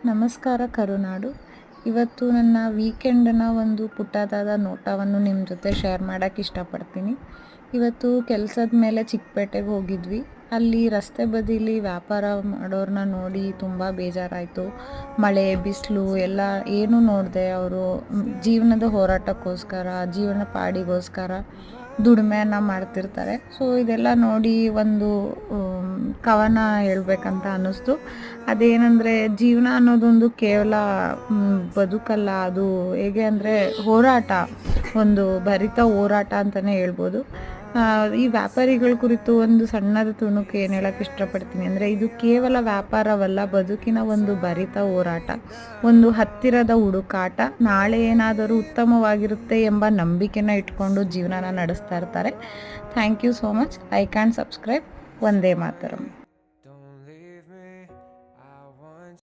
ನಮಸ್ಕಾರ ಕರುನಾಡು. ಇವತ್ತು ನನ್ನ ವೀಕೆಂಡ್ನ ಒಂದು ಪುಟ್ಟದಾದ ನೋಟವನ್ನು ನಿಮ್ಮ ಜೊತೆ ಶೇರ್ ಮಾಡೋಕ್ಕೆ ಇಷ್ಟಪಡ್ತೀನಿ. ಇವತ್ತು ಕೆಲಸದ ಮೇಲೆ ಚಿಕ್ಕಪೇಟೆಗೆ ಹೋಗಿದ್ವಿ. ಅಲ್ಲಿ ರಸ್ತೆ ಬದಿಲಿ ವ್ಯಾಪಾರ ಮಾಡೋರನ್ನ ನೋಡಿ ತುಂಬ ಬೇಜಾರಾಯಿತು. ಮಳೆ ಬಿಸಿಲು ಎಲ್ಲ ಏನೂ ನೋಡದೆ ಅವರು ಜೀವನದ ಹೋರಾಟಕ್ಕೋಸ್ಕರ, ಜೀವನ ಪಾಡಿಗೋಸ್ಕರ ದುಡಿಮೆಯನ್ನು ಮಾಡ್ತಿರ್ತಾರೆ. ಸೊ ಇದೆಲ್ಲ ನೋಡಿ ಒಂದು ಕವನ ಹೇಳ್ಬೇಕಂತ ಅನ್ನಿಸ್ತು. ಅದೇನೆಂದರೆ, ಜೀವನ ಅನ್ನೋದೊಂದು ಕೇವಲ ಬದುಕಲ್ಲ, ಅದು ಹೇಗೆ ಅಂದರೆ ಹೋರಾಟ, ಒಂದು ಭರಿತ ಹೋರಾಟ ಅಂತಲೇ ಹೇಳ್ಬೋದು. ಈ ವ್ಯಾಪಾರಿಗಳ ಕುರಿತು ಒಂದು ಸಣ್ಣದ ತುಣುಕು ಏನು ಹೇಳೋಕ್ಕೆ ಇಷ್ಟಪಡ್ತೀನಿ ಅಂದರೆ, ಇದು ಕೇವಲ ವ್ಯಾಪಾರವಲ್ಲ, ಬದುಕಿನ ಒಂದು ಭರಿತ ಹೋರಾಟ, ಒಂದು ಹತ್ತಿರದ ಹುಡುಕಾಟ, ನಾಳೆ ಏನಾದರೂ ಉತ್ತಮವಾಗಿರುತ್ತೆ ಎಂಬ ನಂಬಿಕೆನ ಇಟ್ಕೊಂಡು ಜೀವನನ ನಡೆಸ್ತಾ ಇರ್ತಾರೆ. Thank you so much. Like and subscribe. ವಂದೇ ಮಾತರಂ.